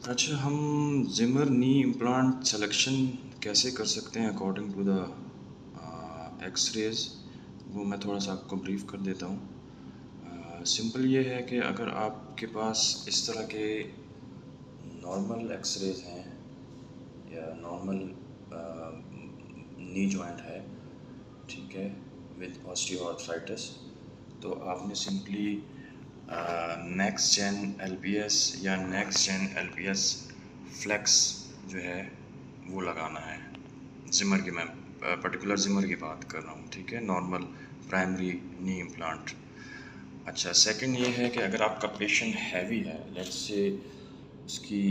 अच्छा, हम ज़िमर नी implant selection कैसे कर सकते हैं अकॉर्डिंग टू द एक्स-रेज़, वो मैं थोड़ा सा आपको ब्रीफ़ कर देता हूँ। सिंपल ये है कि अगर आपके पास इस तरह के नॉर्मल एक्स-रेज़ हैं या नॉर्मल नी जॉइंट है, ठीक है, विद ऑस्टियोआर्थराइटिस, तो आपने सिंपली नेक्स्ट जेन एलपीएस या नेक्स्ट जेन एलपीएस फ्लेक्स जो है वो लगाना है। जिमर की मैं पर्टिकुलर जिमर की बात कर रहा हूँ, ठीक है, नॉर्मल प्राइमरी नी इम्प्लांट। अच्छा, सेकंड ये है कि अगर आपका पेशेंट हैवी है, लेट्स से उसकी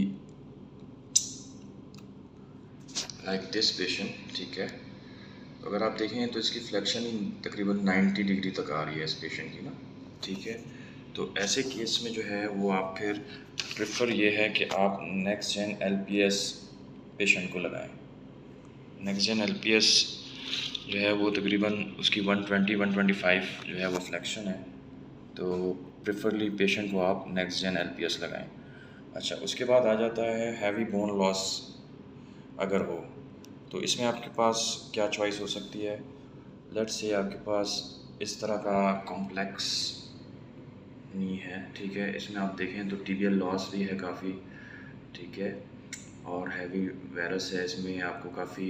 लाइक दिस पेशेंट, ठीक है, तो अगर आप देखें तो इसकी फ्लेक्शन ही तकरीबन 90 डिग्री तक आ रही है इस पेशेंट की ना, ठीक है। तो ऐसे केस में जो है वो आप फिर प्रेफर ये है कि आप नेक्स्ट जेन एलपीएस पेशेंट को लगाएं। नेक्स्ट जेन एलपीएस जो है वो तकरीबन उसकी 120-125 जो है वो फ्लेक्शन है, तो प्रेफरली पेशेंट को आप नेक्स्ट जेन एलपीएस लगाएं। अच्छा, उसके बाद आ जाता है हैवी बोन लॉस अगर हो, तो इसमें आपके पास क्या चॉइस हो सकती है। लेट्स से आपके पास इस तरह का कॉम्प्लेक्स नी है, ठीक है, इसमें आप देखें तो टिबियल लॉस भी है काफ़ी, ठीक है, और हैवी वायरस है, इसमें आपको काफ़ी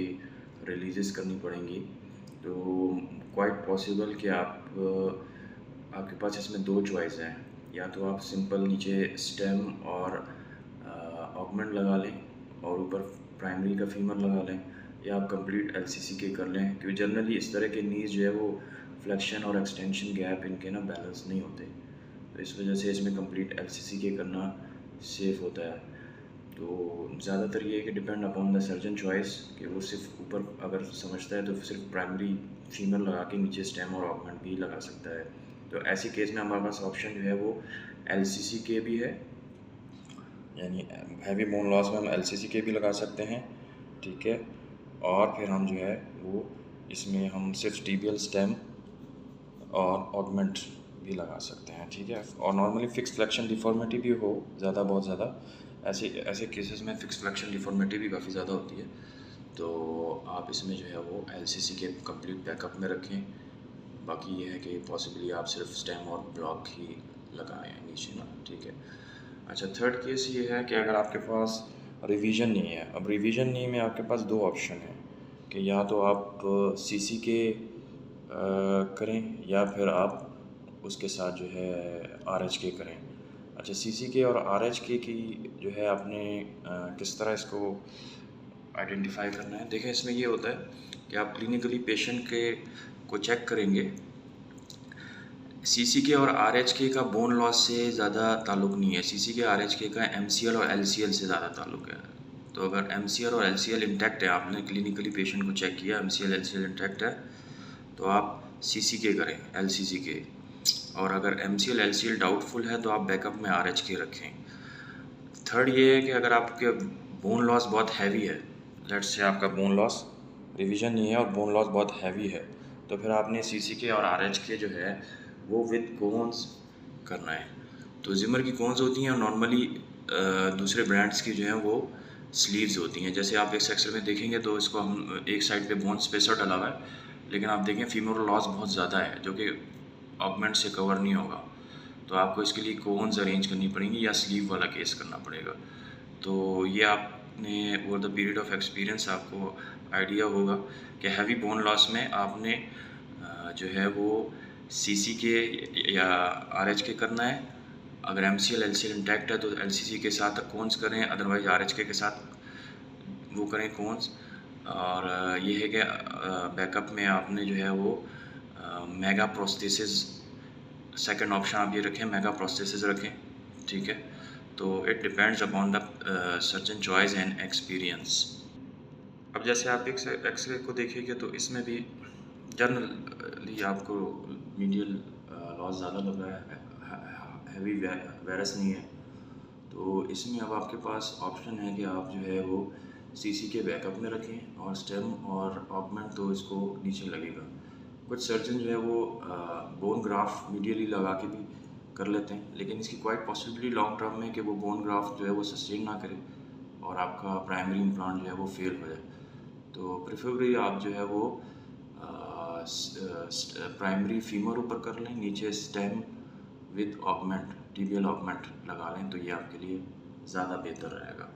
रिलीजेस करनी पड़ेंगी। तो क्वाइट पॉसिबल कि आपके पास इसमें दो चॉइस हैं, या तो आप सिंपल नीचे स्टेम और ऑगमेंट लगा लें और ऊपर प्राइमरी का फीमर लगा लें, या आप कंप्लीट एलसीसी के कर लें, क्योंकि जनरली इस तरह के नीज जो है वो फ्लेक्शन और एक्सटेंशन गैप इनके ना बैलेंस नहीं होते, तो इस वजह से इसमें कंप्लीट एलसीसी के करना सेफ़ होता है। तो ज़्यादातर ये है कि depend upon the surgeon choice कि वो सिर्फ ऊपर अगर समझता है तो सिर्फ प्राइमरी फीमर लगा के नीचे स्टेम और ऑगमेंट भी लगा सकता है। तो ऐसे केस में हमारे पास ऑप्शन जो है वो एलसीसी के भी है, यानी हैवी बोन लॉस में हम एलसीसी के भी लगा सकते हैं, ठीक है, और फिर हम जो है वो इसमें हम सिर्फ टीबियल स्टेम और ऑगमेंट भी लगा सकते हैं, ठीक है। और नॉर्मली फिक्स फ्लेक्शन डिफॉर्मिटी भी हो बहुत ज़्यादा, ऐसे ऐसे केसेस में फिक्स फ्लेक्शन डिफॉर्मिटी भी काफ़ी ज़्यादा होती है, तो आप इसमें जो है वो एलसीसी के कंप्लीट बैकअप में रखें। बाकी ये है कि पॉसिबली आप सिर्फ स्टेम और ब्लॉक ही लगाएं नीचे ना, ठीक है। अच्छा, थर्ड केस ये है कि अगर आपके पास रिवीजन नहीं है, अब रिवीजन नहीं में आपके पास दो ऑप्शन हैं कि या तो आप सीसी के करें या फिर आप उसके साथ जो है आरएच के करें। अच्छा, सीसी के और आरएच के की जो है आपने किस तरह इसको आइडेंटिफाई करना है। देखें, इसमें ये होता है कि आप क्लिनिकली पेशेंट के को चेक करेंगे। सीसी के और आरएचके का बोन लॉस से ज़्यादा ताल्लुक़ नहीं है, सीसी के आरएचके का एमसीएल और एलसीएल से ज़्यादा ताल्लुक़ है। तो अगर एमसीएल और एलसीएल इंटैक्ट है, आपने क्लिनिकली पेशेंट को चेक किया, एमसीएल एलसीएल इंटैक्ट है, तो आप सीसी के करें, एलसीसी के। और अगर एमसीएल एलसीएल डाउटफुल है तो आप बैकअप में आरएचके रखें। थर्ड ये है कि अगर आपके बोन लॉस बहुत हैवी है, लेट्स से आपका बोन लॉस रिवीजन नहीं है और बोन लॉस बहुत हैवी है, तो फिर आपने सीसी के और आरएच के जो है वो विद कोन्स करना है। तो जिमर की कोन्स होती हैं और नॉर्मली दूसरे ब्रांड्स की जो है वो स्लीव्स होती हैं। जैसे आप एक सेक्शन में देखेंगे तो इसको हम एक साइड पे बोन स्पेसर डला हुआ है, लेकिन आप देखें फीमोरल लॉस बहुत ज़्यादा है जो कि ऑगमेंट से कवर नहीं होगा, तो आपको इसके लिए कोन्स अरेंज करनी पड़ेंगी या स्लीव वाला केस करना पड़ेगा। तो ये आपने over the period of experience आपको आइडिया होगा कि हैवी बोन लॉस में आपने जो है वो सीसी के या आरएच के करना है। अगर एमसीएल एलसीएल इंटैक्ट है तो एलसीसी के साथ कोन्स करें, अदरवाइज आरएचके के साथ वो करें कोन्स। और ये है कि बैकअप में आपने जो है वो मेगा प्रोस्थेसिस, सेकंड ऑप्शन आप ये रखें, मेगा प्रोस्थेसिस रखें, ठीक है। तो it depends upon the surgeon choice and experience. अब जैसे आप एक एक्सरे को देखिएगा तो इसमें भी जनरली आपको मीडियल लॉस ज़्यादा लग रहा है, हैवी वायरस नहीं है, तो इसमें अब आपके पास ऑप्शन है कि आप जो है वो सीसी के बैकअप में रखें और स्टेम और ऑगमेंट तो इसको नीचे लगेगा। कुछ सर्जन जो है वो बोन ग्राफ्ट मीडियली लगा के भी कर लेते हैं, लेकिन इसकी क्वाइट पॉसिबिलिटी लॉन्ग टर्म में कि वो बोन ग्राफ्ट जो है वो सस्टेन ना करे और आपका प्राइमरी इम्प्लांट जो है वो फेल हो जाए। तो प्रेफरेबली आप जो है वो प्राइमरी फीमर ऊपर कर लें, नीचे stem with augment, tibial augment लगा लें, तो ये आपके लिए ज़्यादा बेहतर रहेगा।